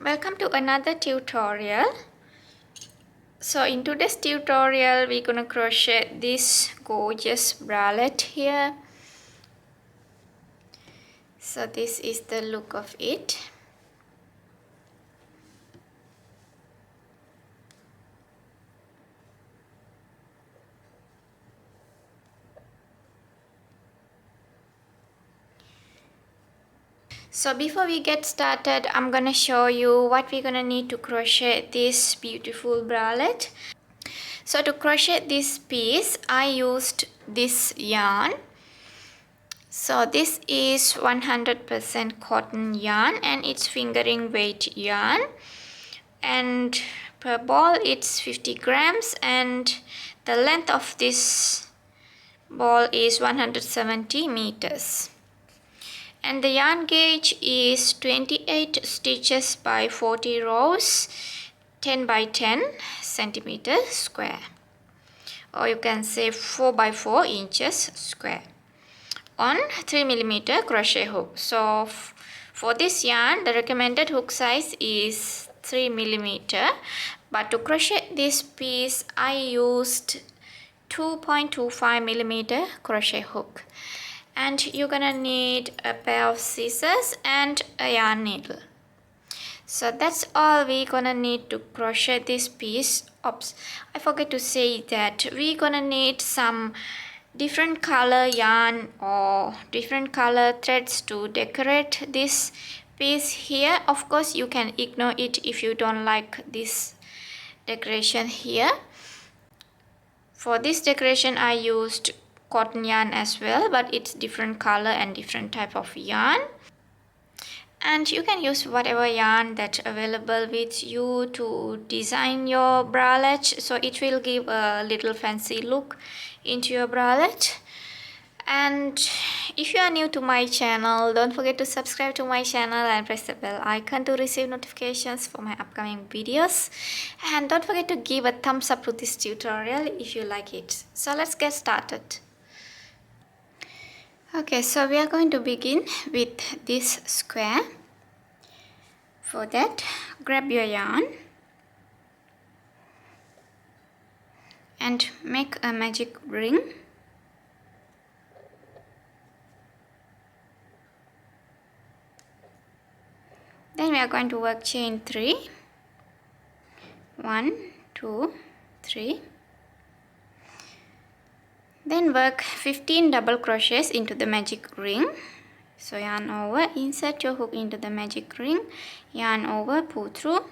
Welcome to another tutorial. So in today's tutorial we're gonna crochet this gorgeous bralette here. So this is the look of it. So before we get started, I'm gonna show you what we're gonna need to crochet this beautiful bralette. So to crochet this piece, I used this yarn. So this is 100% cotton yarn and it's fingering weight yarn. And per ball it's 50 grams and the length of this ball is 170 meters. And the yarn gauge is 28 stitches by 40 rows, 10 by 10 centimeters square, or you can say 4 by 4 inches square on 3mm crochet hook. So for this yarn the recommended hook size is 3mm, but to crochet this piece I used 2.25mm crochet hook. And you're gonna need a pair of scissors and a yarn needle. So that's all we're gonna need to crochet this piece. Oops, I forgot to say that we're gonna need some different color yarn or different color threads to decorate this piece here. Of course you can ignore it if you don't like this decoration here. For this decoration I used cotton yarn as well, but it's different color and different type of yarn. And you can use whatever yarn that's available with you to design your bralette, so it will give a little fancy look into your bralette. And if you are new to my channel, don't forget to subscribe to my channel and press the bell icon to receive notifications for my upcoming videos. And don't forget to give a thumbs up to this tutorial if you like it. So let's get started. Okay, so we are going to begin with this square. For that, grab your yarn and make a magic ring. Then we are going to work chain 3. 1, 2, 3. Then work 15 double crochets into the magic ring. So yarn over, insert your hook into the magic ring, yarn over, pull through,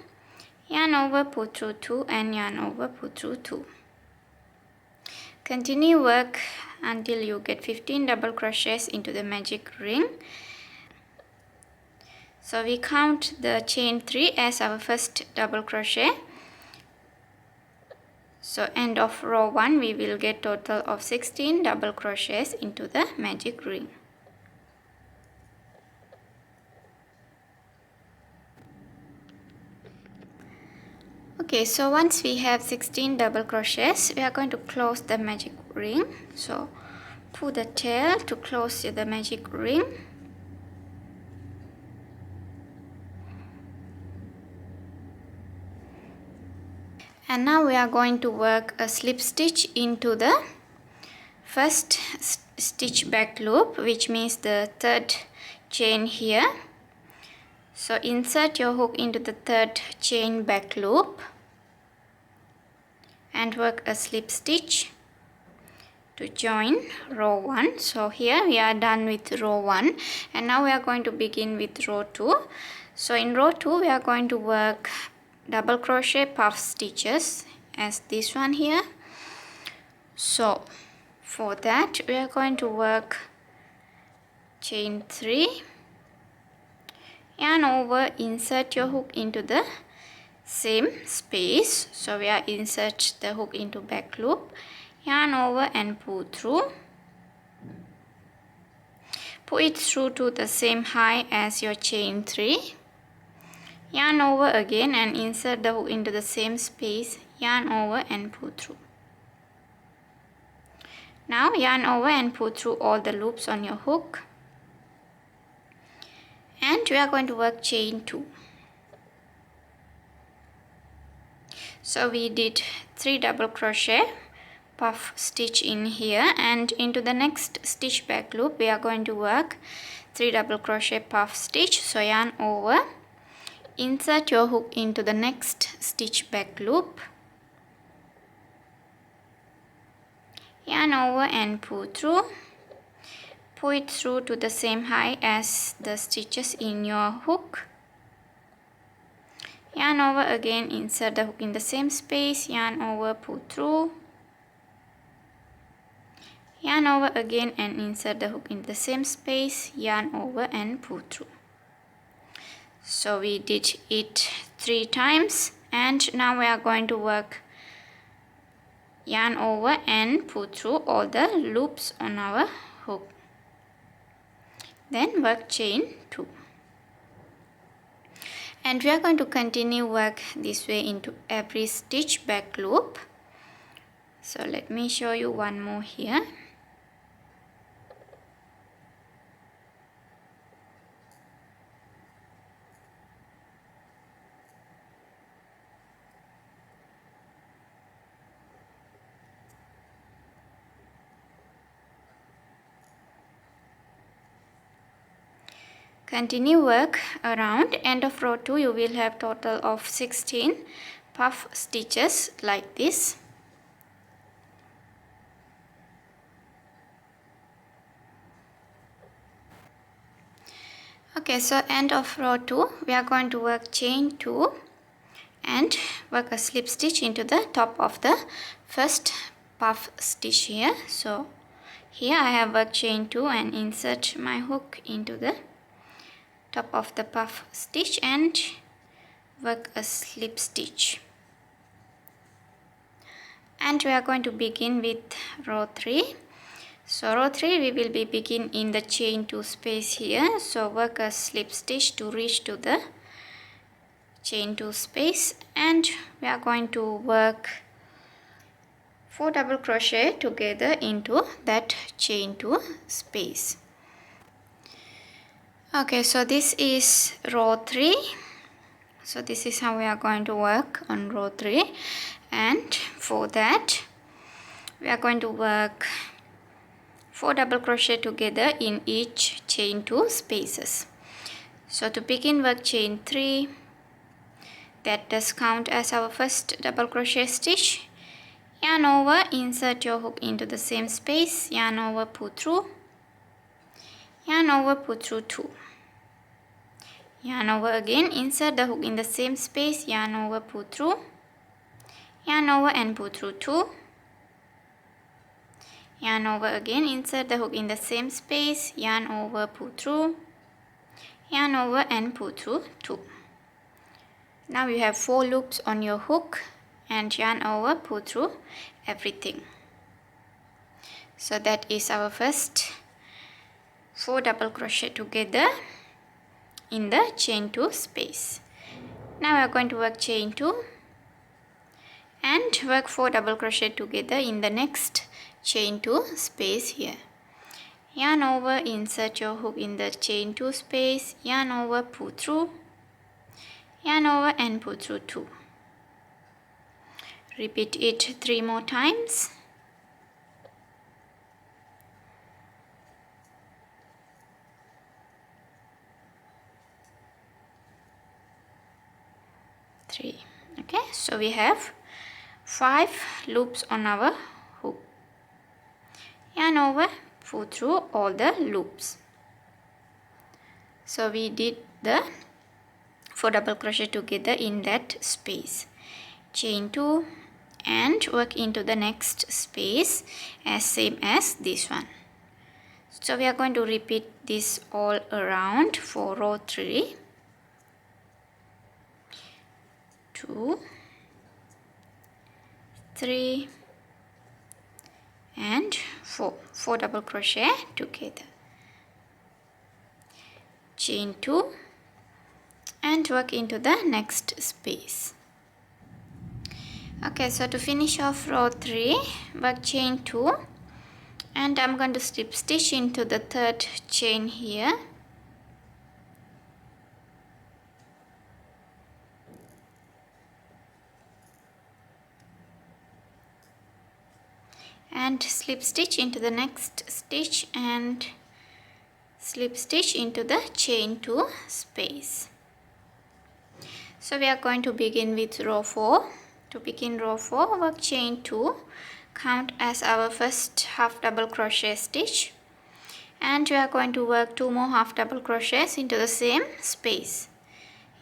yarn over, pull through 2, and yarn over, pull through 2. Continue work until you get 15 double crochets into the magic ring. So we count the chain 3 as our first double crochet. So end of row 1 we will get total of 16 double crochets into the magic ring. Okay, so once we have 16 double crochets, we are going to close the magic ring. So pull the tail to close the magic ring. And now we are going to work a slip stitch into the first stitch back loop, which means the third chain here. So insert your hook into the third chain back loop and work a slip stitch to join row 1. So here we are done with row 1 and now we are going to begin with row 2. So in row 2 we are going to work double crochet puff stitches as this one here. So for that we are going to work chain 3, yarn over, insert your hook into the same space. So we are insert the hook into back loop, yarn over and pull through. Pull it through to the same height as your chain 3. Yarn over again and insert the hook into the same space, yarn over and pull through. Now yarn over and pull through all the loops on your hook. And we are going to work chain 2. So we did 3 double crochet puff stitch in here, and into the next stitch back loop we are going to work 3 double crochet puff stitch. So yarn over, insert your hook into the next stitch back loop, yarn over and pull it through to the same height as the stitches in your hook. Yarn over again, insert the hook in the same space, yarn over, pull through, yarn over again and insert the hook in the same space, yarn over and pull through. So we did it 3 times, and now we are going to work yarn over and pull through all the loops on our hook. Then work chain 2. And we are going to continue work this way into every stitch back loop. So let me show you one more here. Continue work around. End of row 2 you will have total of 16 puff stitches like this. Okay, so end of row 2 we are going to work chain 2 and work a slip stitch into the top of the first puff stitch here. So here I have worked chain 2 and insert my hook into the top of the puff stitch and work a slip stitch. And we are going to begin with row 3. So row 3 we will be begin in the chain 2 space here. So work a slip stitch to reach to the chain 2 space, and we are going to work 4 double crochet together into that chain 2 space. Okay, so this is row 3. So this is how we are going to work on row 3, and for that we are going to work 4 double crochet together in each chain 2 spaces. So to begin, work chain 3, that does count as our first double crochet stitch. Yarn over, insert your hook into the same space, yarn over, pull through, yarn over, pull through 2. Yarn over again, insert the hook in the same space, yarn over, pull through, yarn over and pull through 2. Yarn over again, insert the hook in the same space, yarn over, pull through, yarn over and pull through 2. Now you have 4 loops on your hook and yarn over, pull through everything. So that is our first 4 double crochet together in the chain 2 space. Now we are going to work chain 2 and work 4 double crochet together in the next chain 2 space here. Yarn over, insert your hook in the chain 2 space, yarn over, pull through, yarn over and pull through 2. Repeat it 3 more times. Okay, so we have 5 loops on our hook. Yarn over, pull through all the loops. So we did the 4 double crochet together in that space. Chain 2 and work into the next space as same as this one. So we are going to repeat this all around for row 3. 2, 3 and 4 double crochet together, chain 2 and work into the next space. Okay, so to finish off row 3, work chain 2 and I'm going to slip stitch into the 3rd chain here. and slip stitch into the next stitch and slip stitch into the chain 2 space. So we are going to begin with row 4. To begin row 4, work chain 2, count as our first half double crochet stitch, and we are going to work 2 more half double crochets into the same space.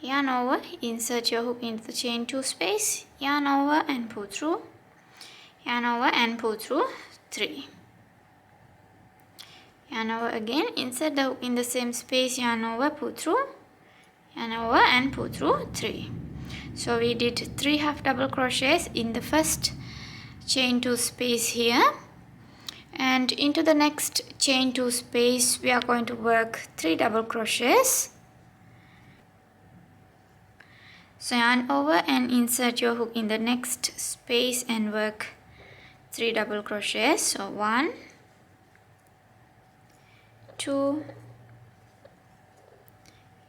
Yarn over, insert your hook into the chain 2 space, yarn over and pull through, yarn over and pull through 3. Yarn over again, insert the hook in the same space, yarn over, pull through, yarn over and pull through 3. So we did 3 half double crochets in the first chain 2 space here, and into the next chain 2 space we are going to work 3 double crochets. So yarn over and insert your hook in the next space and work 3 double crochets. So 1, 2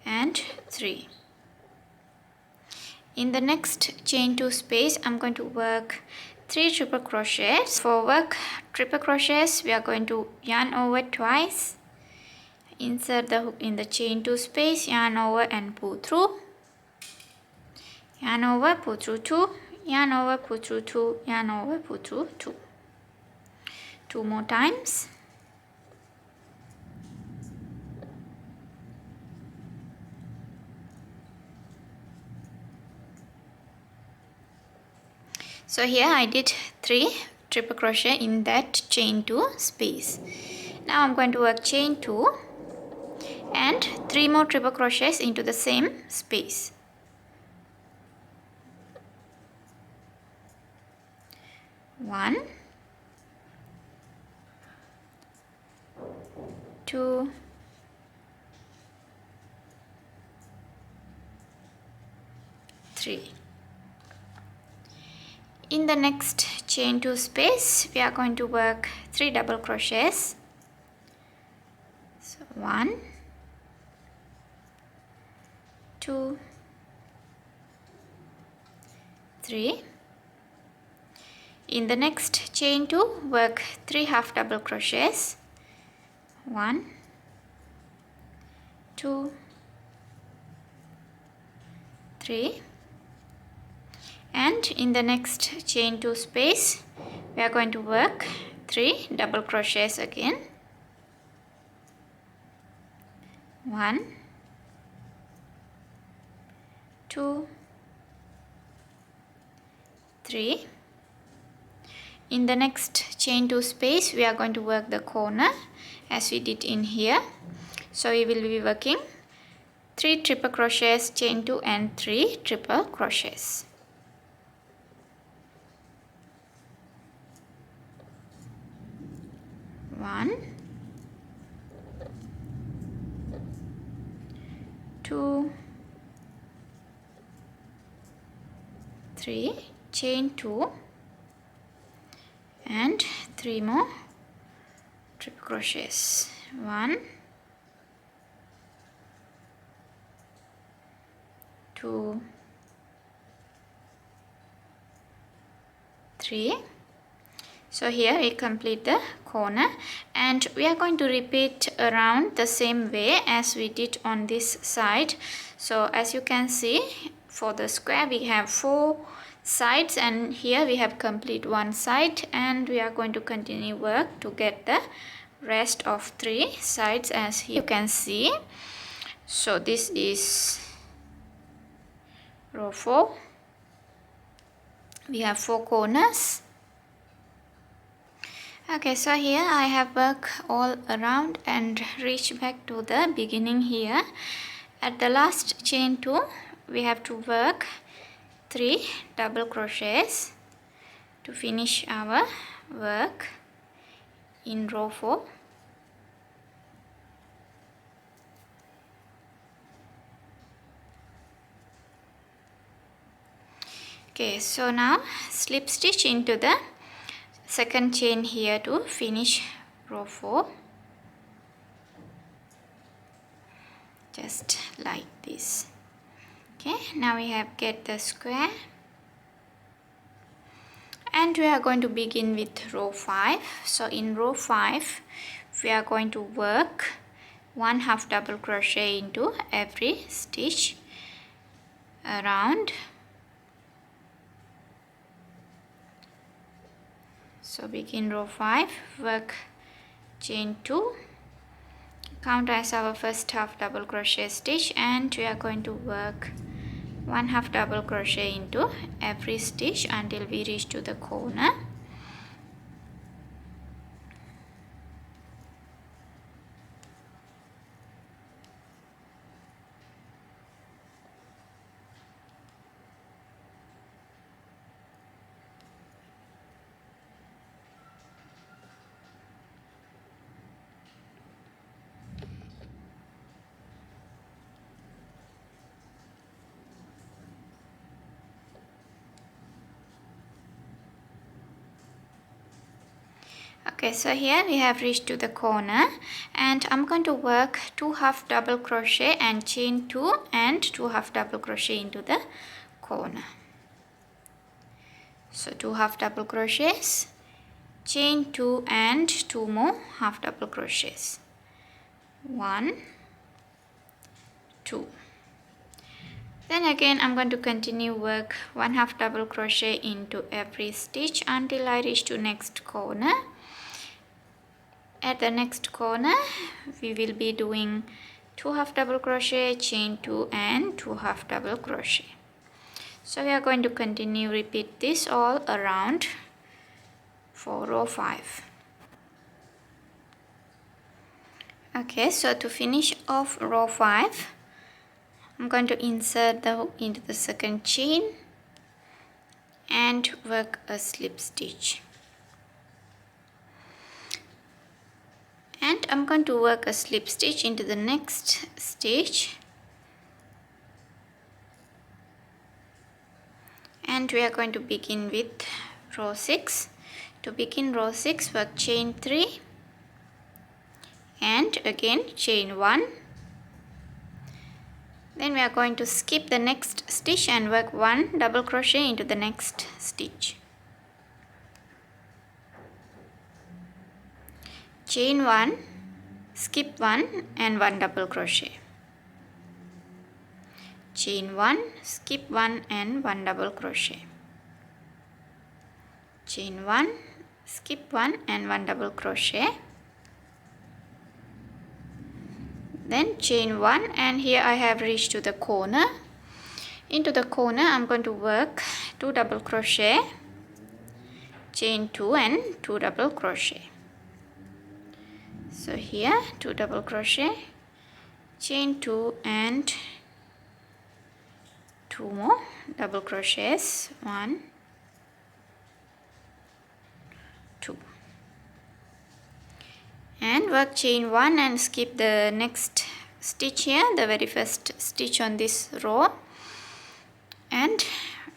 and 3. In the next chain 2 space I'm going to work 3 triple crochets. For work triple crochets we are going to yarn over twice, insert the hook in the chain 2 space, yarn over and pull through, yarn over, pull through 2, yarn over, pull through 2, yarn over, pull through 2. 2 more times. So here I did 3 triple crochet in that chain 2 space. Now I'm going to work chain 2 and 3 more triple crochets into the same space. 1, 2, 3. In the next chain 2 space we are going to work 3 double crochets. So 1, 2, 3. In the next chain 2 work 3 half double crochets. 1, 2, 3. And in the next chain 2 space we are going to work 3 double crochets again. 1, 2, 3. In the next chain 2 space we are going to work the corner as we did in here. So we will be working 3 triple crochets, chain 2 and 3 triple crochets. 1, 2, 3, chain 2 and 3 more triple crochets. 1, 2, 3. So here we complete the corner, and we are going to repeat around the same way as we did on this side. So as you can see, for the square we have 4 sides, and here we have complete one side, and we are going to continue work to get the rest of 3 sides as you can see. So this is row 4. We have 4 corners. Okay, so here I have worked all around and reach back to the beginning here. At the last chain 2 we have to work 3 double crochets to finish our work in row 4. Okay, so now slip stitch into the second chain here to finish row 4, just like this. Okay, now we have get the square, And we are going to begin with row 5. So in row 5 we are going to work 1 half double crochet into every stitch around. So begin row 5, work chain 2, count as our first half double crochet stitch, and we are going to work 1 half double crochet into every stitch until we reach to the corner. Okay, so here we have reached to the corner, and I'm going to work 2 half double crochet and chain 2 and 2 half double crochet into the corner. So 2 half double crochets, chain 2 and 2 more half double crochets. 1, 2. Then again I'm going to continue work 1 half double crochet into every stitch until I reach to next corner. At the next corner we will be doing 2 half double crochet, chain 2 and 2 half double crochet. So we are going to continue repeat this all around for row 5. Okay, so to finish off row 5, I'm going to insert the hook into the second chain and work a slip stitch. And I'm going to work a slip stitch into the next stitch, and we are going to begin with row 6. To begin row 6, work chain 3 and again chain 1. Then we are going to skip the next stitch and work 1 double crochet into the next stitch. Chain 1, skip 1 and 1 double crochet. Chain 1, skip 1 and 1 double crochet. Chain 1, skip 1 and 1 double crochet. Then chain 1, and here I have reached to the corner. Into the corner I'm going to work 2 double crochet, chain 2 and 2 double crochet. So here 2 double crochet, chain 2 and 2 more double crochets, 1, 2, and work chain 1 and skip the next stitch here, the very first stitch on this row, and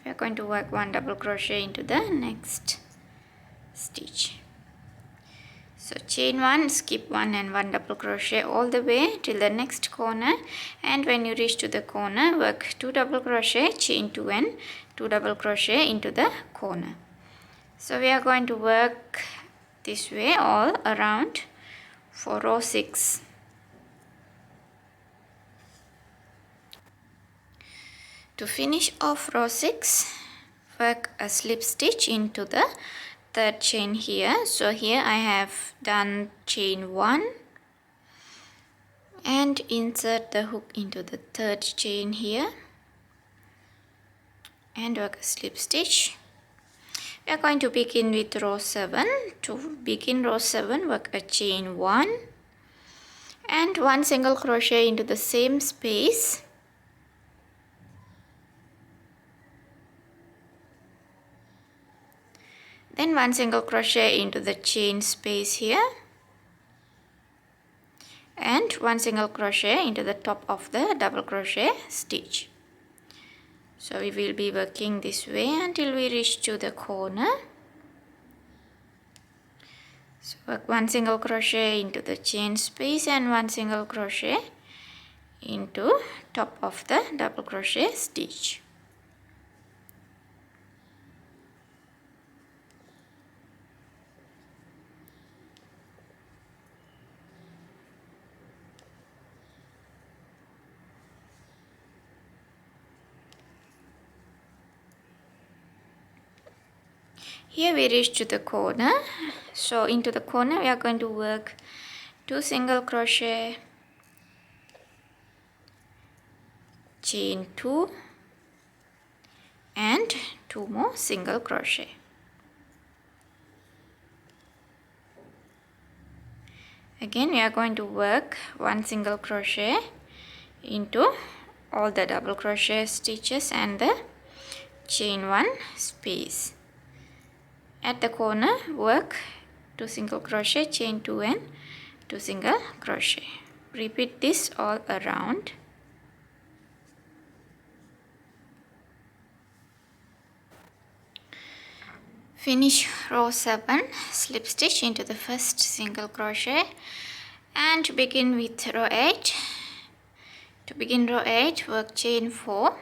we are going to work 1 double crochet into the next stitch. So chain 1, skip 1 and 1 double crochet all the way till the next corner, and when you reach to the corner, work 2 double crochet, chain 2 and 2 double crochet into the corner. So we are going to work this way all around for row 6. To finish off row 6, work a slip stitch into the third chain here. So here I have done chain 1 and insert the hook into the third chain here and work a slip stitch. We are going to begin with row 7. To begin row 7, work a chain 1 and 1 single crochet into the same space. Then 1 single crochet into the chain space here and 1 single crochet into the top of the double crochet stitch. So we will be working this way until we reach to the corner. So work 1 single crochet into the chain space and 1 single crochet into top of the double crochet stitch. Here we reach to the corner. So into the corner we are going to work 2 single crochet, chain 2 and 2 more single crochet. Again we are going to work 1 single crochet into all the double crochet stitches and the chain 1 space. At the corner work 2 single crochet, chain 2 and 2 single crochet. Repeat this all around. Finish row 7, slip stitch into the first single crochet and begin with row 8. To begin row 8, work chain 4.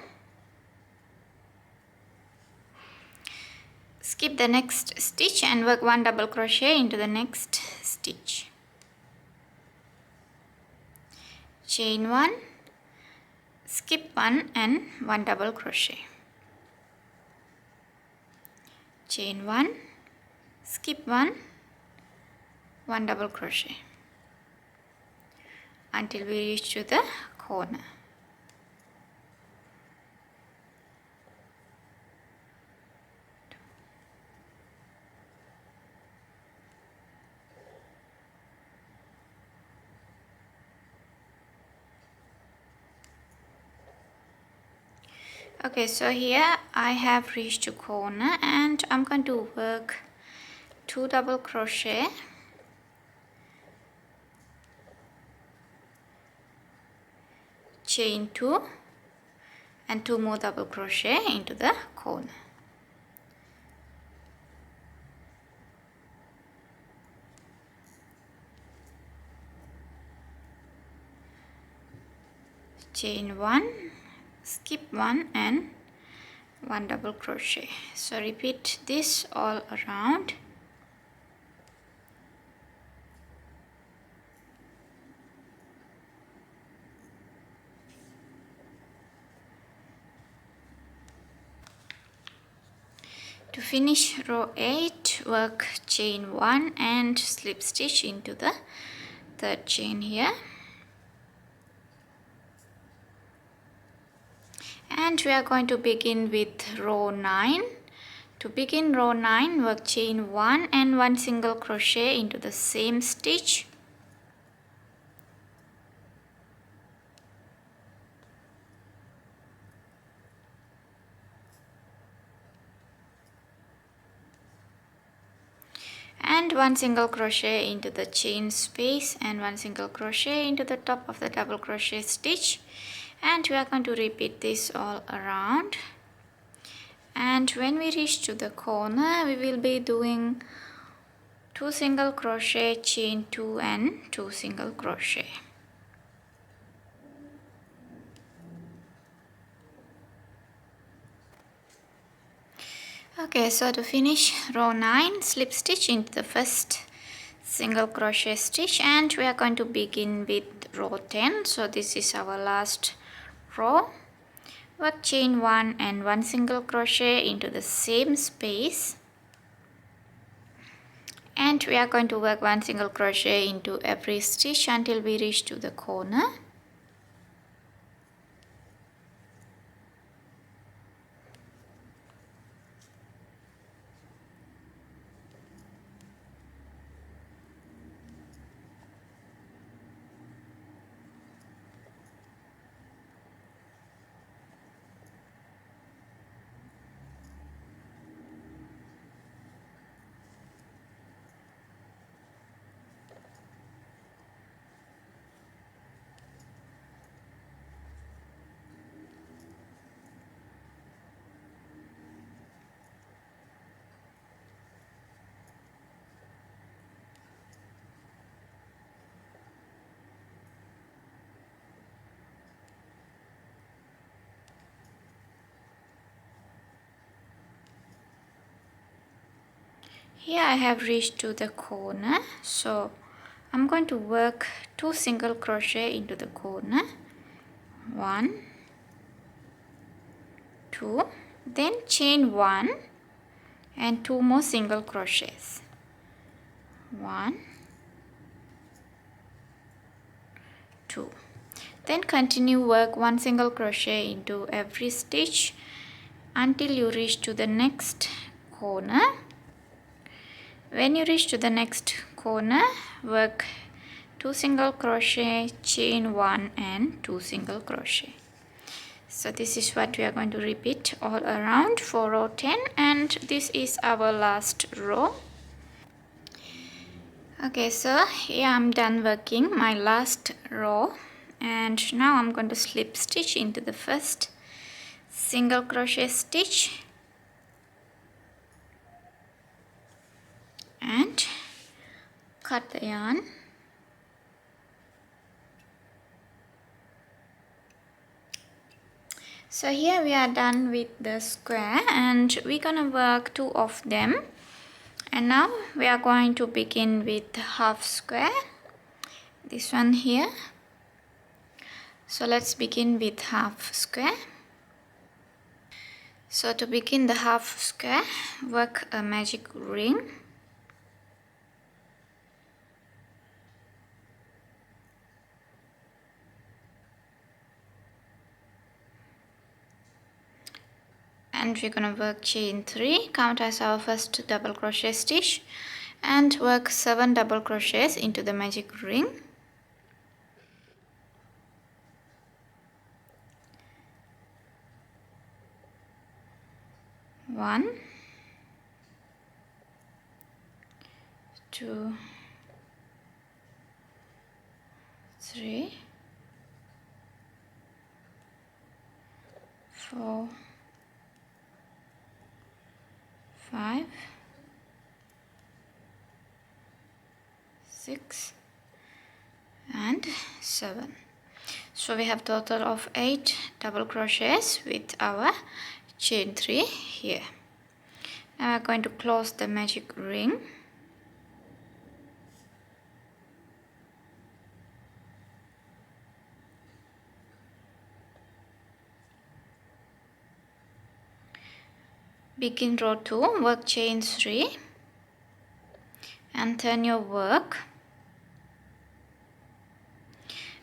Skip the next stitch and work 1 double crochet into the next stitch. Chain 1, skip 1 and 1 double crochet. Chain 1, skip 1, 1 double crochet until we reach to the corner. Okay, so here I have reached to corner and I'm going to work 2 double crochet, chain 2 and 2 more double crochet into the corner. Chain 1, skip 1 and 1 double crochet. So repeat this all around. To finish row 8, work chain 1 and slip stitch into the third chain here. And we are going to begin with row 9. To begin row 9, work chain 1 and 1 single crochet into the same stitch. And 1 single crochet into the chain space and 1 single crochet into the top of the double crochet stitch. And we are going to repeat this all around. And when we reach to the corner, we will be doing 2 single crochet, chain 2 and 2 single crochet. Okay, so to finish row 9, slip stitch into the first single crochet stitch and we are going to begin with row 10. So this is our last row. Work chain 1 and 1 single crochet into the same space and we are going to work 1 single crochet into every stitch until we reach to the corner. Here I have reached to the corner, so I'm going to work 2 single crochet into the corner, 1, 2, then chain 1 and 2 more single crochets. 1, 2. Then continue work 1 single crochet into every stitch until you reach to the next corner. When you reach to the next corner, work 2 single crochet, chain 1 and 2 single crochet. So this is what we are going to repeat all around for row 10, and this is our last row. Okay, so here I'm done working my last row, and now I'm going to slip stitch into the first single crochet stitch and cut the yarn. So here we are done with the square, and we're gonna work 2 of them. And now we are going to begin with half square, this one here. So let's begin with half square. So to begin the half square, work a magic ring. And we're gonna work chain 3, count as our first double crochet stitch, and work 7 double crochets into the magic ring. 1, 2, 3, 4, 5, 6 and 7. So we have total of 8 double crochets with our chain 3 here. Now we're going to close the magic ring. Begin row 2, work chain 3 and turn your work.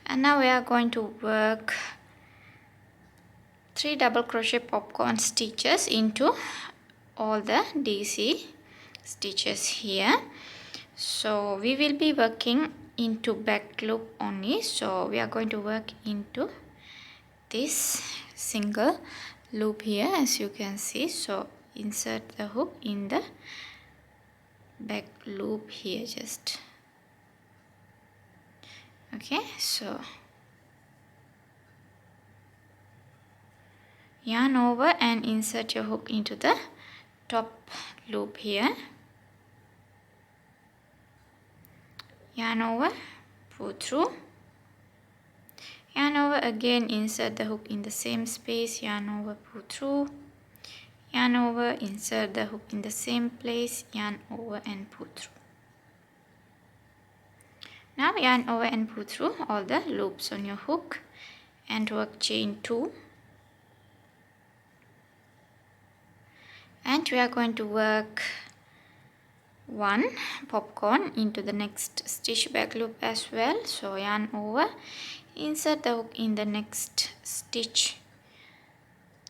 And now we are going to work 3 double crochet popcorn stitches into all the DC stitches here. So we will be working into back loop only, so we are going to work into this single loop here, as you can see. So insert the hook in the back loop here, just okay. So yarn over and insert your hook into the top loop here. Yarn over, pull through, yarn over again, insert the hook in the same space, yarn over, pull through, yarn over, insert the hook in the same place, yarn over and pull through. Now yarn over and pull through all the loops on your hook and work chain 2. And we are going to work 1 popcorn into the next stitch back loop as well. So yarn over, insert the hook in the next stitch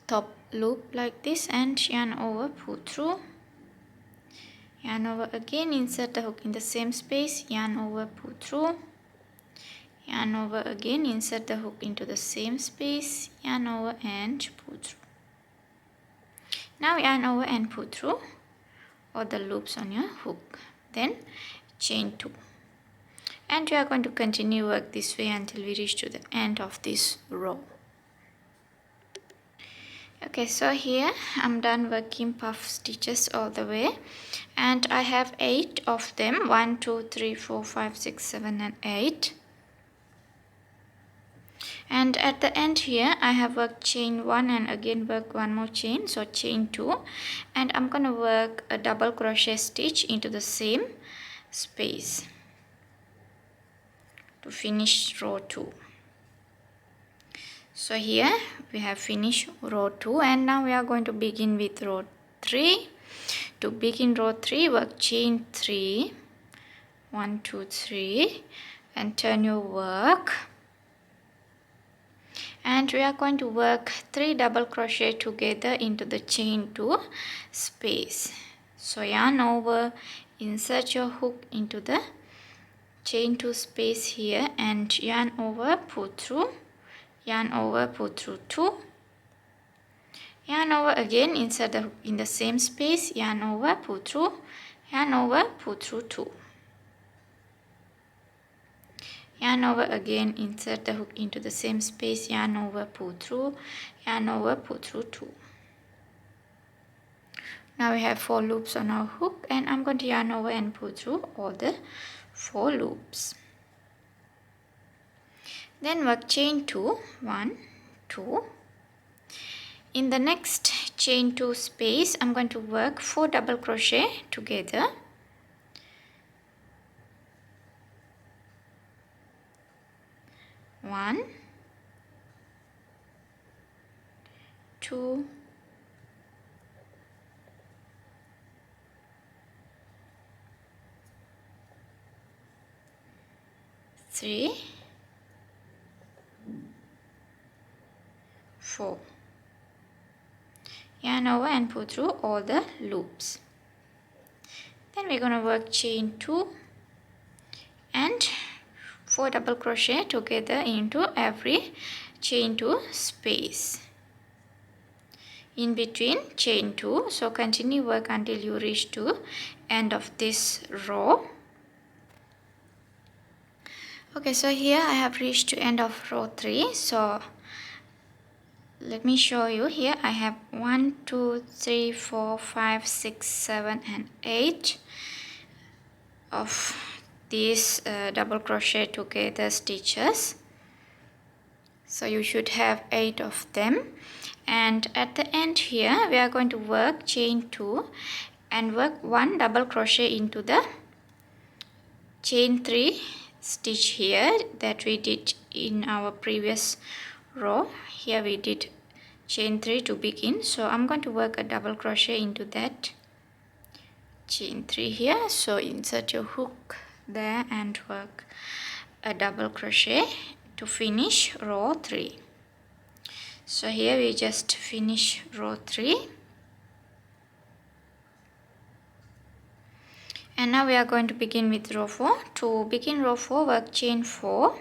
top loop like this and yarn over, pull through, yarn over again, insert the hook in the same space, yarn over, pull through, yarn over again, insert the hook into the same space, yarn over and pull through. Now yarn over and pull through all the loops on your hook, then chain 2. And we are going to continue work this way until we reach to the end of this row. Okay, so here I'm done working puff stitches all the way, and I have 8 of them, 1 2 3 4 5 6 7 and 8. And at the end here I have worked chain 1 and again work 1 more chain, so chain 2, and I'm gonna work a double crochet stitch into the same space to finish row 2. So here we have finished row 2, and now we are going to begin with row 3. to begin row 3, work chain 3, 1 2 3, and turn your work, and we are going to work 3 double crochet together into the chain 2 space. So yarn over, insert your hook into the chain 2 space here, and yarn over, pull through, yarn over, pull through 2, yarn over again, insert the hook in the same space, yarn over, pull through, yarn over, pull through 2, yarn over again, insert the hook into the same space, yarn over, pull through, yarn over, pull through 2. Now we have 4 loops on our hook, and I'm going to yarn over and pull through all the 4 loops. Then work chain 2, 1 2. In the next chain 2 space, I'm going to work 4 double crochet together. One, 2, 3, 4. Yarn over and pull through all the loops. Then we're going to work chain 2 and 4 double crochet together into every chain 2 space in between chain 2. So continue work until you reach to end of this row. Okay, so here I have reached to end of row 3. So let me show you. Here I have 1 2 3 4 5 6 7 and 8 of these double crochet together stitches. So you should have 8 of them, and at the end here we are going to work chain 2 and work 1 double crochet into the chain 3 stitch here that we did in our previous row. Here we did chain 3 to begin, so I'm going to work a double crochet into that chain 3 here. So insert your hook there and work a double crochet to finish row 3. So here we just finish row 3, and now we are going to begin with row 4. To begin row 4, work chain 4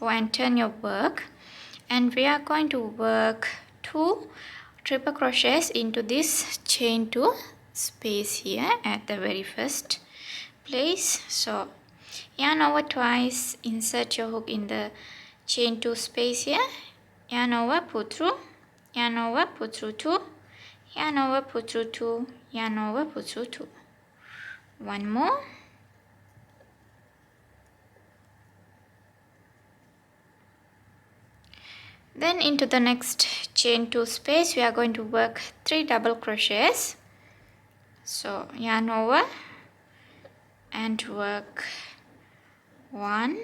and turn your work, and we are going to work 2 triple crochets into this chain 2 space here at the very first place. So yarn over twice, insert your hook in the chain 2 space here, yarn over, pull through, yarn over, pull through 2, yarn over, pull through 2, yarn over, pull through 2. One more. Then into the next chain 2 space we are going to work 3 double crochets. So yarn over and work 1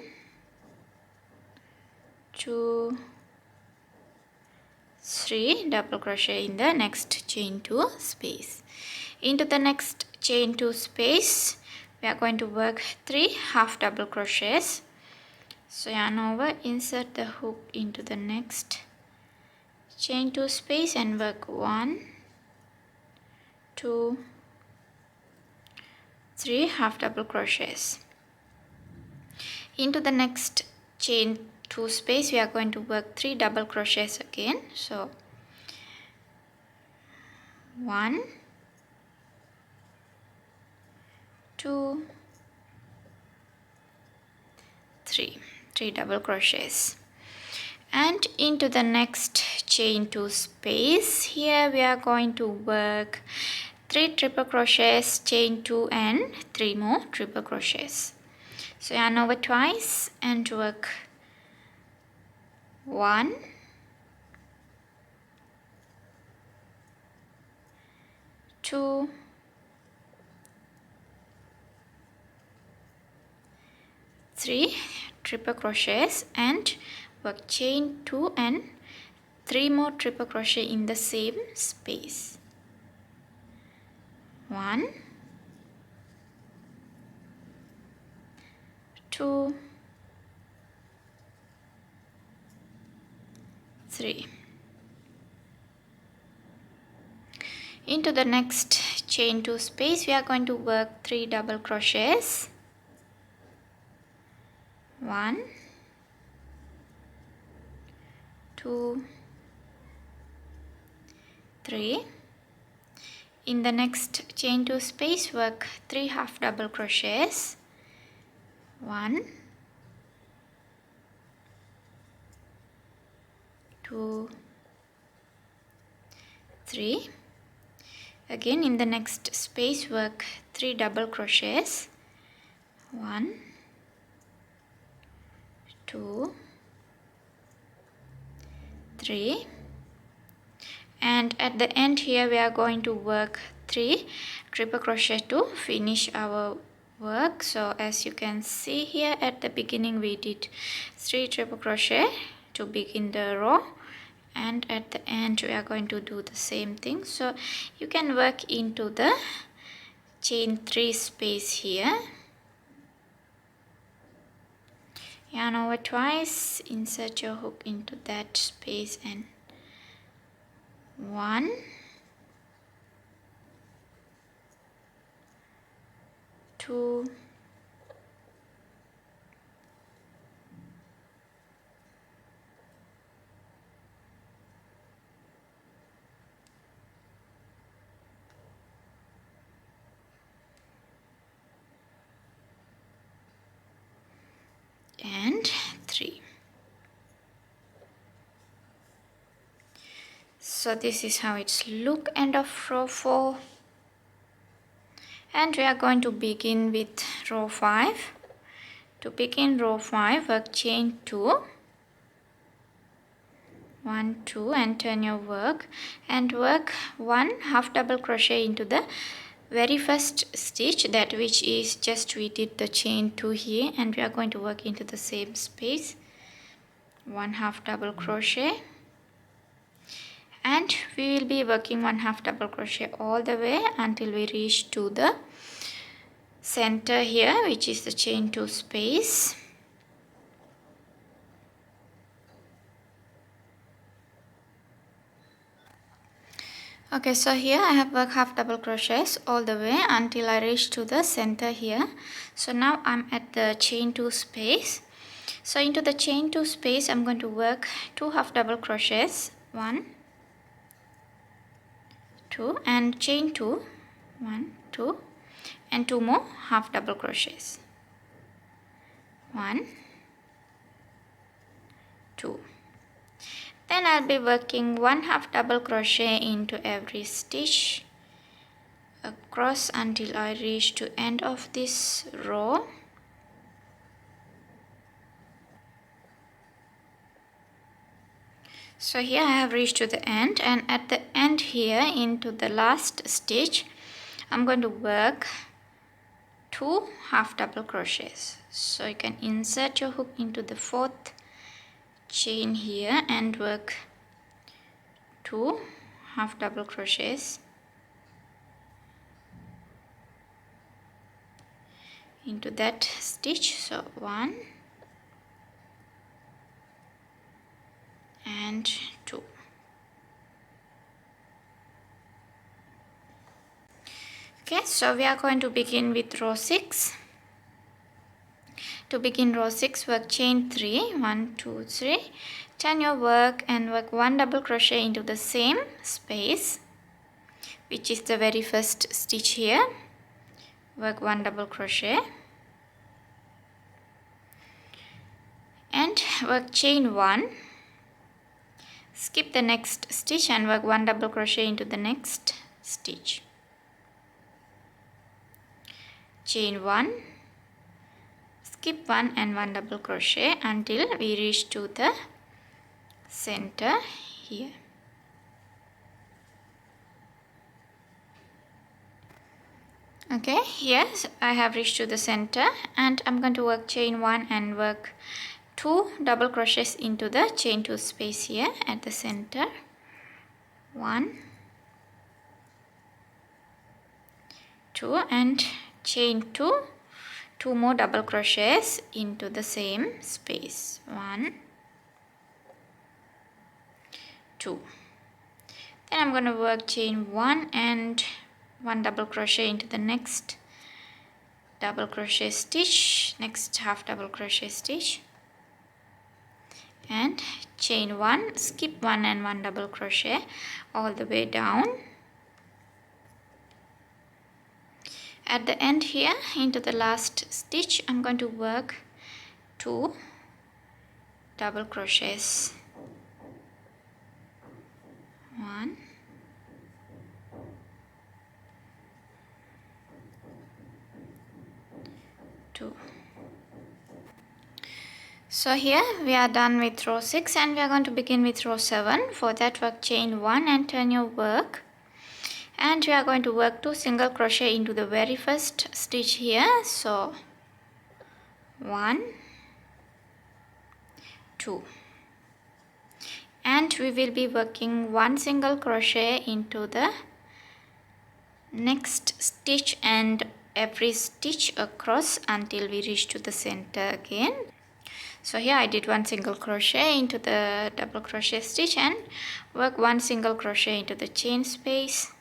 2 3 double crochet in the next chain 2 space. Into the next chain 2 space we are going to work 3 half double crochets. So yarn over, insert the hook into the next chain 2 space and work 1 2 3 half double crochets. Into the next chain 2 space we are going to work 3 double crochets again. So 1 2 3 double crochets. And into the next chain 2 space here we are going to work 3 triple crochets, chain 2 and 3 more triple crochets. So yarn over twice and work 1 2 3 triple crochets and work chain 2 and 3 more triple crochet in the same space. 1, 2, 3. Into the next chain 2 space, we are going to work 3 double crochets. 1, 2, 3. In the next chain 2 space, work 3 half double crochets. 1, 2, 3. Again, in the next space, work 3 double crochets. 1, 2, 3. And at the end here, we are going to work 3 triple crochet to finish our work. So as you can see here, at the beginning we did 3 triple crochet to begin the row, and at the end we are going to do the same thing. So you can work into the chain 3 space here. Yarn over twice, insert your hook into that space, and 1, 2, 3. So this is how it's look end of row 4, and we are going to begin with row 5. To begin row 5, work chain 2, 1, 2, and turn your work, and work 1 half double crochet into the very first stitch, that which is just we did the chain 2 here, and we are going to work into the same space, 1 half double crochet, and we will be working 1 half double crochet all the way until we reach to the center here, which is the chain 2 space. Okay, so here I have worked half double crochets all the way until I reach to the center here. So now I'm at the chain 2 space. So into the chain 2 space, I'm going to work 2 half double crochets, 1, 2, and chain 2, 1, 2, and 2 more half double crochets, 1, 2. Then I'll be working 1 half double crochet into every stitch across until I reach to end of this row. So here I have reached to the end, and at the end here into the last stitch, I'm going to work 2 half double crochets. So you can insert your hook into the 4th chain here and work 2 half double crochets into that stitch. So 1 and 2. Okay, so we are going to begin with row 6. To begin row 6, work chain 3, 1, 2, 3, turn your work and work 1 double crochet into the same space, which is the very first stitch here. Work 1 double crochet and work chain 1, skip the next stitch and work 1 double crochet into the next stitch, chain 1, skip 1 and 1 double crochet until we reach to the center here. Okay, yes, I have reached to the center, and I'm going to work chain 1 and work 2 double crochets into the chain 2 space here at the center, 1, 2 and chain 2 more double crochets into the same space. 1, 2. Then I'm going to work chain 1 and 1 double crochet into the next double crochet stitch, next half double crochet stitch, and chain 1, skip 1 and 1 double crochet all the way down. At the end here, into the last stitch, I'm going to work 2 double crochets. 1, 2. So here we are done with row 6 and we are going to begin with row 7. For that, work chain 1 and turn your work. And we are going to work 2 single crochet into the very first stitch here. So 1, 2. And we will be working 1 single crochet into the next stitch and every stitch across until we reach to the center again. So here I did 1 single crochet into the double crochet stitch and work 1 single crochet into the chain space,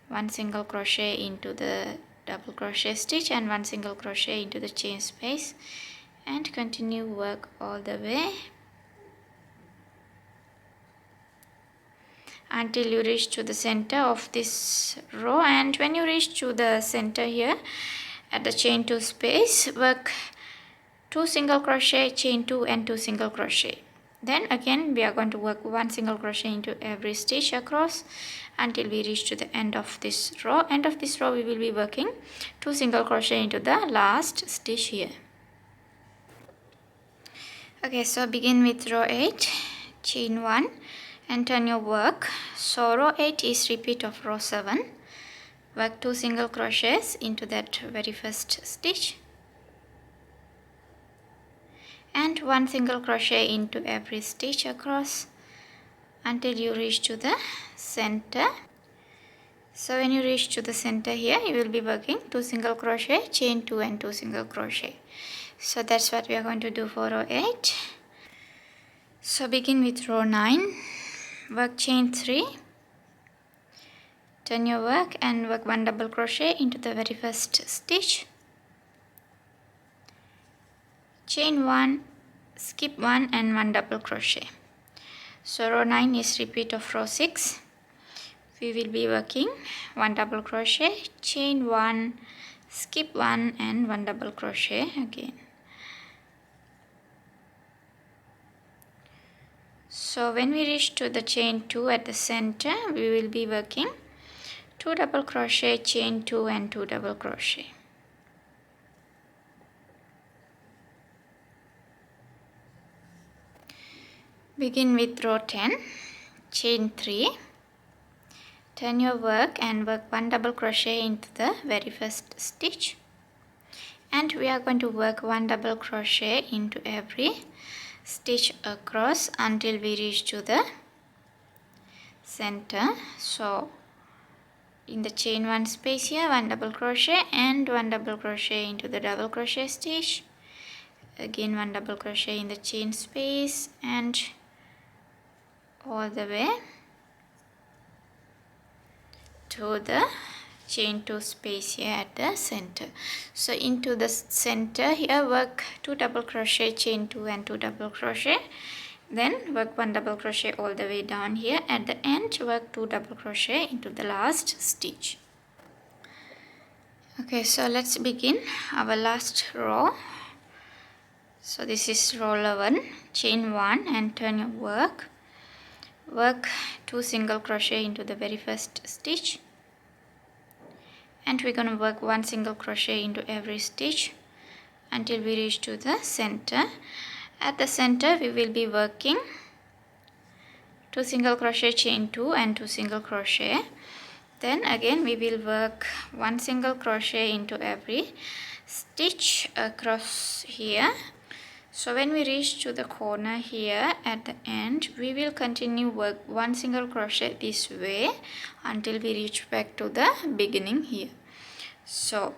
1 single crochet into the double crochet stitch and 1 single crochet into the chain space, and continue work all the way until you reach to the center of this row. And when you reach to the center here at the chain 2 space, work 2 single crochet, chain 2 and 2 single crochet. Then again we are going to work 1 single crochet into every stitch across until we reach to the end of this row. End of this row we will be working 2 single crochet into the last stitch here. Okay, so begin with row 8, chain 1 and turn your work. So row 8 is repeat of row 7. Work 2 single crochets into that very first stitch and 1 single crochet into every stitch across until you reach to the center. So when you reach to the center here, you will be working 2 single crochet, chain 2 and 2 single crochet. So that's what we are going to do for row 8. So begin with row 9, work chain 3, turn your work and work 1 double crochet into the very first stitch, chain 1, skip 1 and 1 double crochet. So row 9 is repeat of row 6. We will be working 1 double crochet, chain 1, skip 1 and 1 double crochet again. So when we reach to the chain 2 at the center, we will be working 2 double crochet, chain 2 and 2 double crochet. Begin with row 10, chain 3, turn your work and work 1 double crochet into the very first stitch, and we are going to work 1 double crochet into every stitch across until we reach to the center. So in the chain 1 space here, 1 double crochet and 1 double crochet into the double crochet stitch, again 1 double crochet in the chain space and all the way to the chain 2 space here at the center. So into the center here, work 2 double crochet, chain 2 and 2 double crochet, then work 1 double crochet all the way down here. At the end, work 2 double crochet into the last stitch. Okay, so let's begin our last row. So this is row 11, chain 1 and turn your work. Work 2 single crochet into the very first stitch, and we're going to work 1 single crochet into every stitch until we reach to the center. At the center we will be working 2 single crochet, chain 2 and 2 single crochet. Then again we will work 1 single crochet into every stitch across here. So when we reach to the corner here at the end, we will continue work 1 single crochet this way until we reach back to the beginning here. So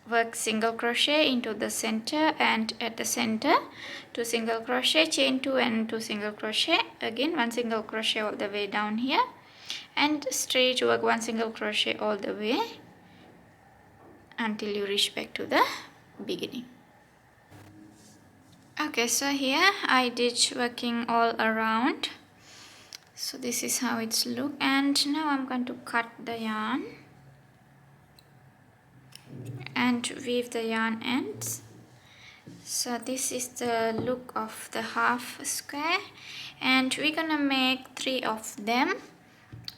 work single crochet into the center, and at the center 2 single crochet, chain 2 and 2 single crochet, again 1 single crochet all the way down here, and straight work 1 single crochet all the way until you reach back to the beginning. Okay, so here I did working all around, so this is how it's look, and now I'm going to cut the yarn and weave the yarn ends. So this is the look of the half square, and we're gonna make 3 of them,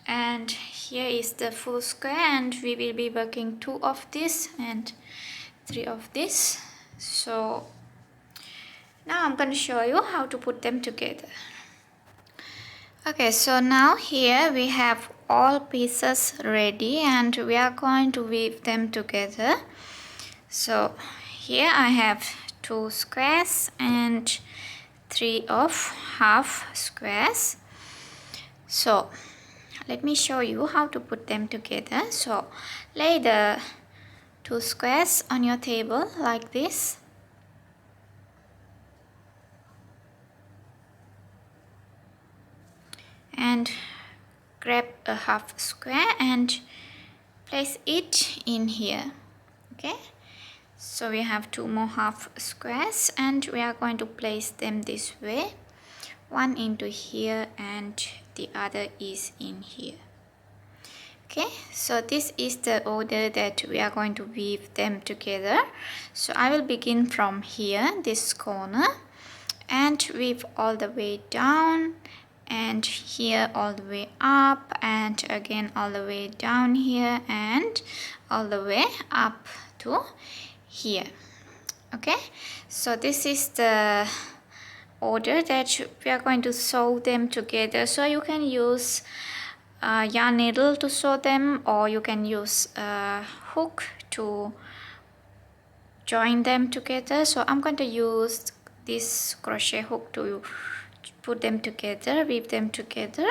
and here is the full square, and we will be working 2 of this and 3 of this. So now I'm going to show you how to put them together. Okay, so now here we have all pieces ready, and we are going to weave them together. So here I have 2 squares and 3 of half squares. So let me show you how to put them together. So lay the 2 squares on your table like this. And grab a half square and place it in here. Okay, so we have 2 more half squares, and we are going to place them this way, one into here and the other is in here. Okay, so this is the order that we are going to weave them together. So I will begin from here, this corner, and weave all the way down, and here all the way up, and again all the way down here, and all the way up to here. Okay, so this is the order that we are going to sew them together. So you can use yarn needle to sew them, or you can use a hook to join them together. So I'm going to use this crochet hook to put them together, weave them together.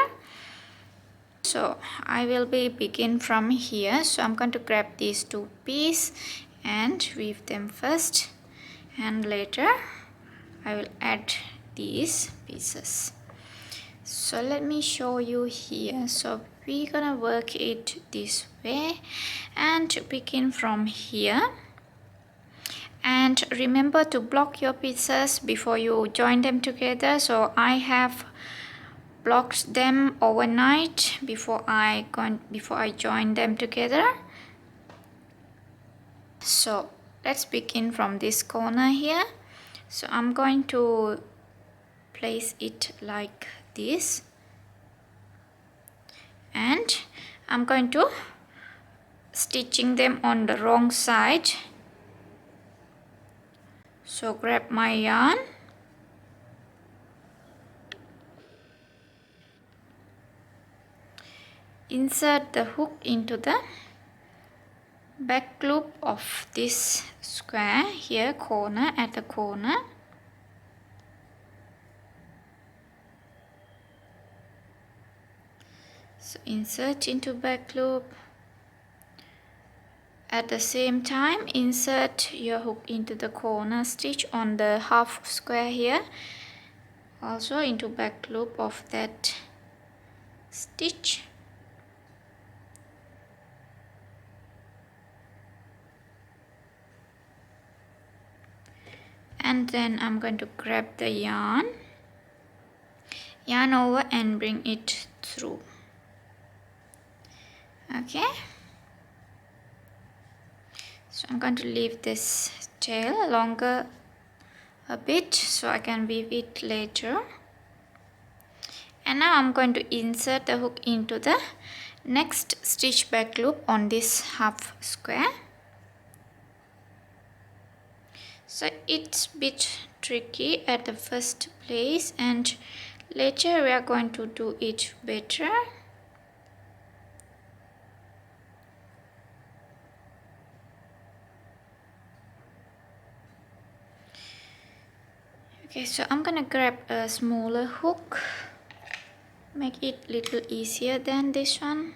So I will begin from here. So I'm going to grab these 2 pieces and weave them first, and later I will add these pieces. So let me show you here. So we're gonna work it this way and begin from here. And remember to block your pieces before you join them together. So I have blocked them overnight before I join them together. So let's begin from this corner here. So I'm going to place it like this, and I'm going to stitching them on the wrong side. So grab my yarn, insert the hook into the back loop of this square here, corner, at the corner. So insert into back loop. At the same time, insert your hook into the corner stitch on the half square here, also into back loop of that stitch. And then I'm going to grab the yarn over and bring it through. Okay, so I'm going to leave this tail longer a bit so I can weave it later. And now I'm going to insert the hook into the next stitch back loop on this half square. So it's a bit tricky at the first place, and later we are going to do it better. Okay, so I'm gonna grab a smaller hook, make it a little easier than this one.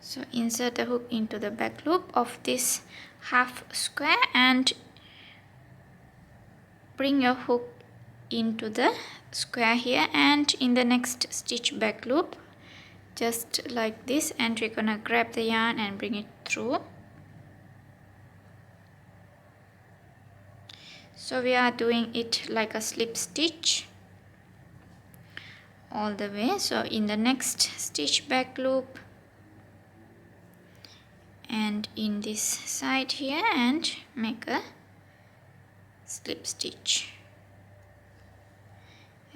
So insert the hook into the back loop of this half square and bring your hook into the square here, and in the next stitch back loop just like this, and we're gonna grab the yarn and bring it through. So we are doing it like a slip stitch all the way. So in the next stitch back loop and in this side here, and make a slip stitch.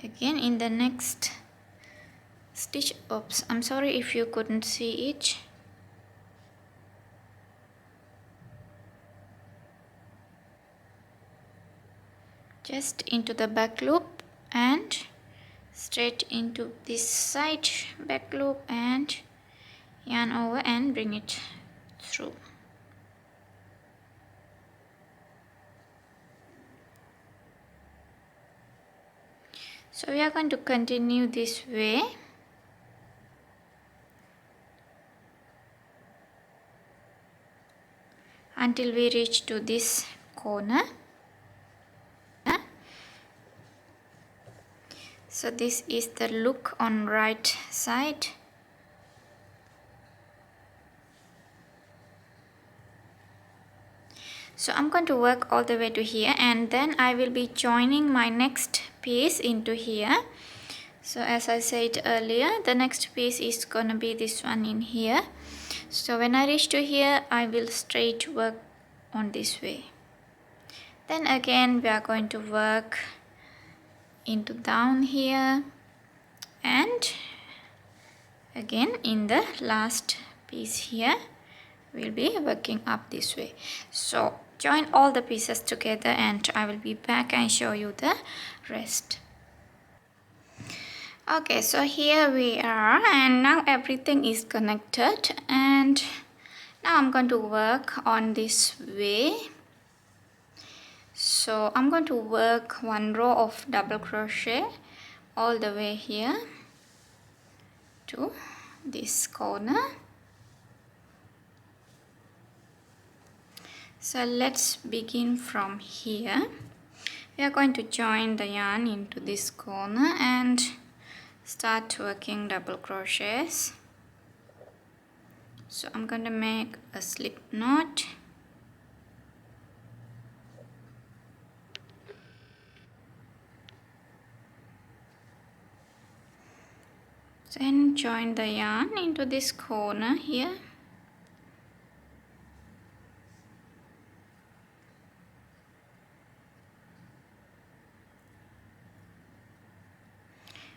Again in the next stitch, oops, I'm sorry if you couldn't see it. Just into the back loop and straight into this side back loop and yarn over and bring it through. So we are going to continue this way until we reach to this corner. So this is the look on right side. So I'm going to work all the way to here, and then I will be joining my next piece into here. So as I said earlier, the next piece is gonna be this one in here. So when I reach to here, I will straight work on this way. Then again we are going to work into down here, and again in the last piece here we'll be working up this way. So join all the pieces together and I will be back and show you the rest. Okay, so here we are, and now everything is connected, and now I'm going to work on this way. So I'm going to work one row of double crochet all the way here to this corner. So let's begin from here. We are going to join the yarn into this corner and start working double crochets. So I'm going to make a slip knot, then join the yarn into this corner here,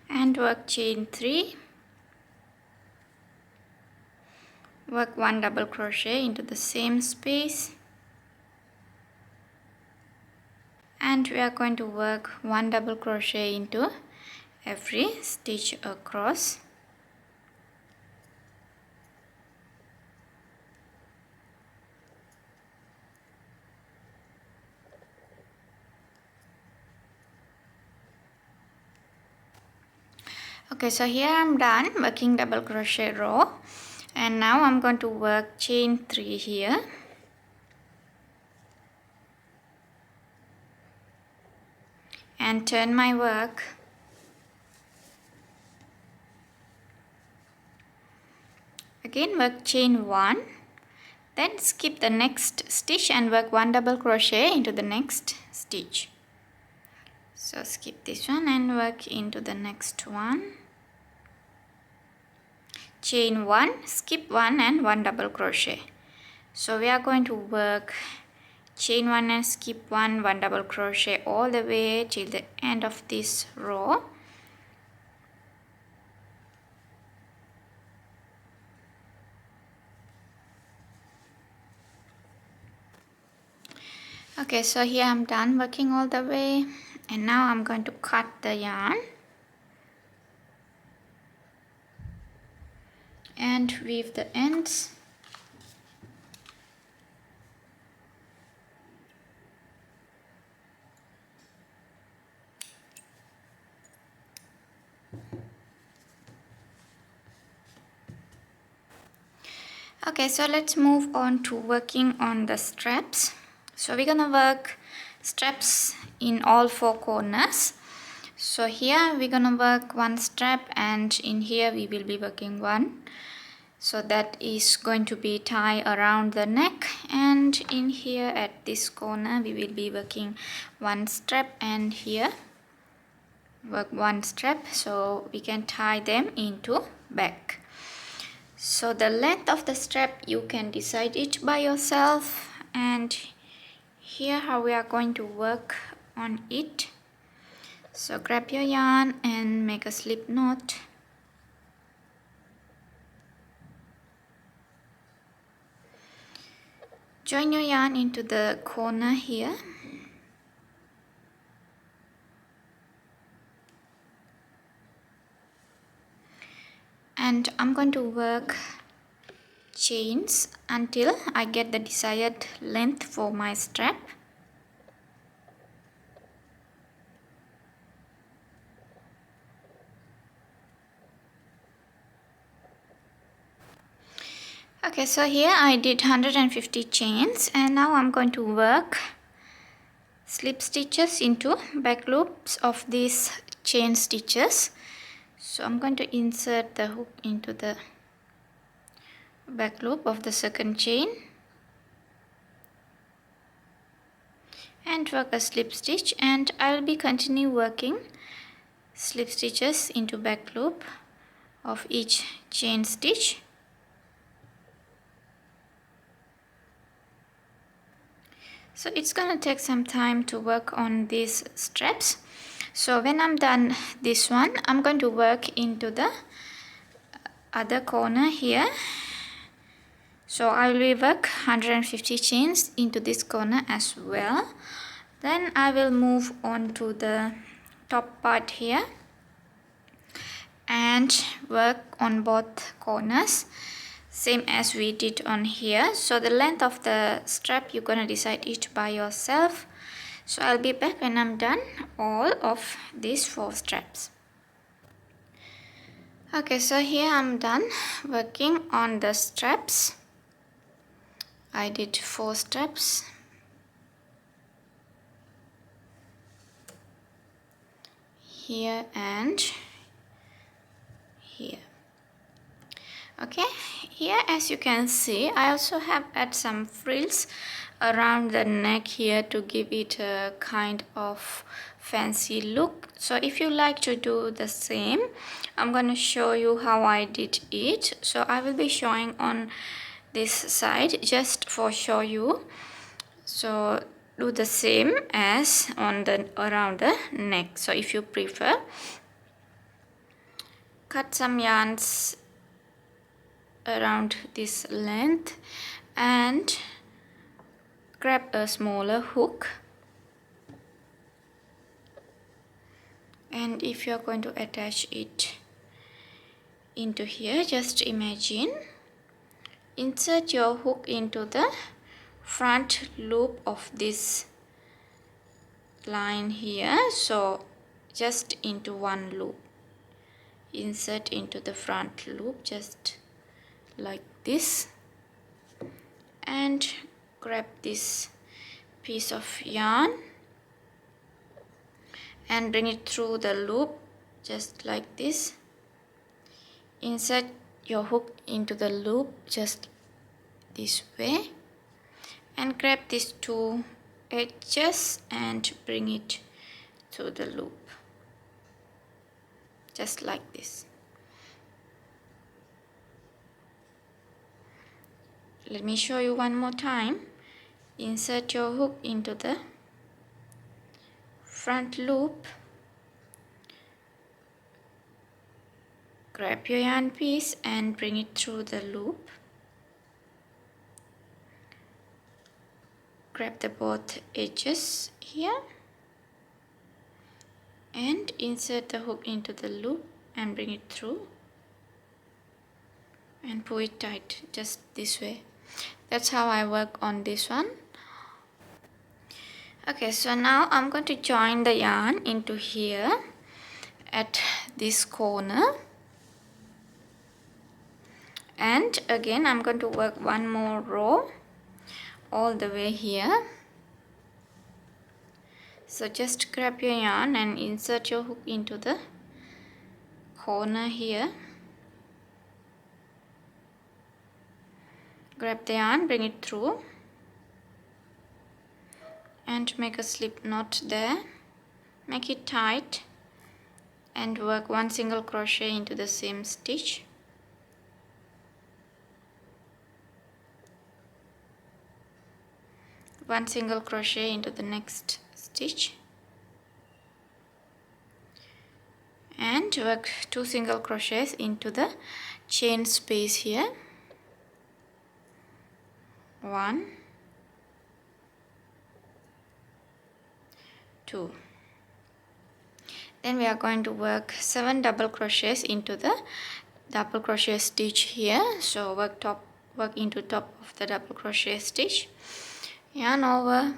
and work chain 3, work 1 double crochet into the same space, and we are going to work 1 double crochet into every stitch across. Okay, so here I'm done working double crochet row, and now I'm going to work chain 3 here, and turn my work. Again work chain 1, then skip the next stitch and work 1 double crochet into the next stitch. So skip this one and work into the next one. Chain 1, skip 1 and 1 double crochet. So we are going to work chain 1 and skip 1, 1 double crochet all the way till the end of this row. Okay, so here I'm done working all the way, and now I'm going to cut the yarn and weave the ends. Okay, so let's move on to working on the straps. So we're gonna work straps in all four corners. So here we're gonna work one strap, and in here we will be working one. So that is going to be tied around the neck, and in here at this corner we will be working one strap, and here work one strap, so we can tie them into back. So the length of the strap you can decide it by yourself, and here how we are going to work on it. So grab your yarn and make a slip knot. Join your yarn into the corner here. And I'm going to work chains until I get the desired length for my strap. Okay, so here I did 150 chains, and now I'm going to work slip stitches into back loops of these chain stitches. So I'm going to insert the hook into the back loop of the second chain and work a slip stitch, and I'll be continue working slip stitches into back loop of each chain stitch. So it's gonna take some time to work on these straps. So when I'm done this one, I'm going to work into the other corner here. So I will work 150 chains into this corner as well. Then I will move on to the top part here and work on both corners, same as we did on here. So the length of the strap you're gonna decide it by yourself. So I'll be back when I'm done all of these 4 straps. Okay, so here I'm done working on the straps. I did 4 straps. Here and here. Okay, here as you can see, I also have added some frills around the neck here to give it a kind of fancy look. So if you like to do the same, I'm going to show you how I did it. So I will be showing on this side just for show you. So do the same as on the around the neck. So if you prefer, cut some yarns around this length and grab a smaller hook, and if you're going to attach it into here, just imagine insert your hook into the front loop of this line here. So just into one loop, insert into the front loop just like this, and grab this piece of yarn and bring it through the loop just like this. Insert your hook into the loop just this way and grab these 2 edges and bring it to the loop just like this. Let me show you one more time. Insert your hook into the front loop, grab your yarn piece and bring it through the loop, grab the both edges here and insert the hook into the loop and bring it through and pull it tight just this way. That's how I work on this one. Okay, so now I'm going to join the yarn into here at this corner, And again I'm going to work one more row all the way here. So just grab your yarn and insert your hook into the corner here. Grab the yarn, bring it through and make a slip knot there. Make it tight and work one single crochet into the same stitch. One single crochet into the next stitch and work 2 single crochets into the chain space here. 1, 2. Then we are going to work 7 double crochets into the double crochet stitch here. So work into top of the double crochet stitch, yarn over,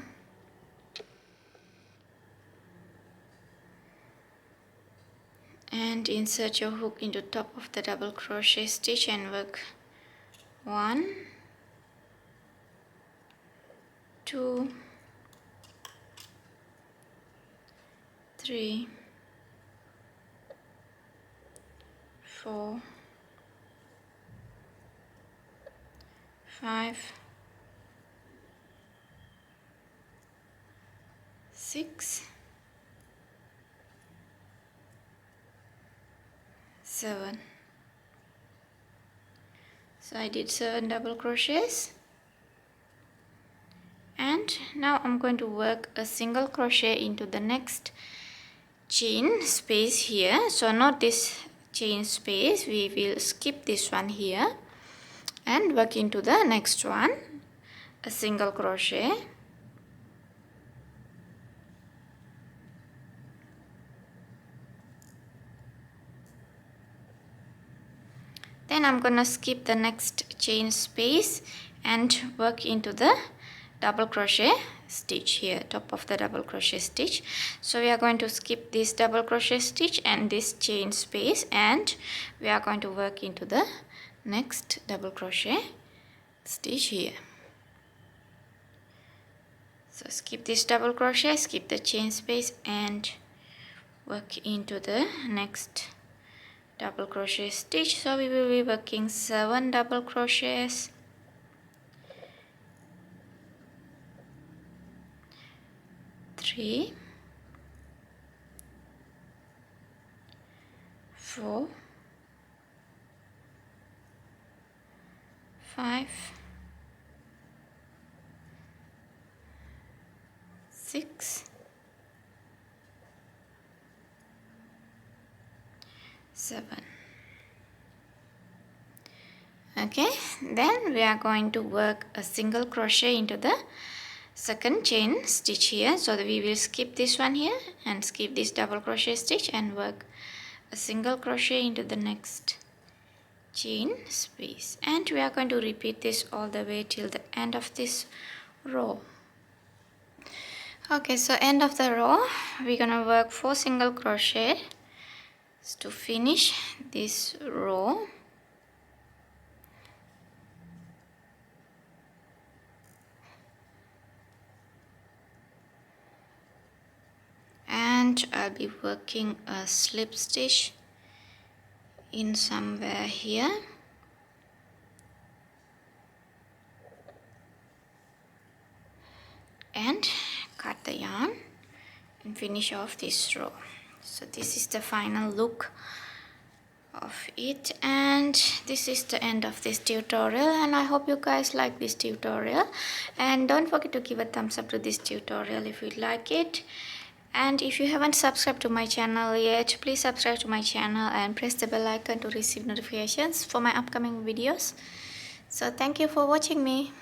and insert your hook into top of the double crochet stitch and work 1, 2, 3, 4, 5, 6, 7. So I did 7 double crochets, and now I'm going to work a single crochet into the next chain space here. So not this chain space, we will skip this one here and work into the next one, a single crochet. Then I'm gonna skip the next chain space and work into the double crochet stitch here, top of the double crochet stitch. So we are going to skip this double crochet stitch and this chain space, and we are going to work into the next double crochet stitch here. So skip this double crochet, skip the chain space and work into the next double crochet stitch. So we will be working 7 double crochets, 3, 4, 5, 6, 7. Okay, then we are going to work a single crochet into the second chain stitch here. So that we will skip this one here and skip this double crochet stitch and work a single crochet into the next chain space, and we are going to repeat this all the way till the end of this row. Okay, so end of the row we're gonna work 4 single crochet to finish this row. And I'll be working a slip stitch in somewhere here. And cut the yarn and finish off this row. So this is the final look of it, and this is the end of this tutorial, and I hope you guys like this tutorial, and don't forget to give a thumbs up to this tutorial if you like it. And if you haven't subscribed to my channel yet, please subscribe to my channel and press the bell icon to receive notifications for my upcoming videos. So thank you for watching me.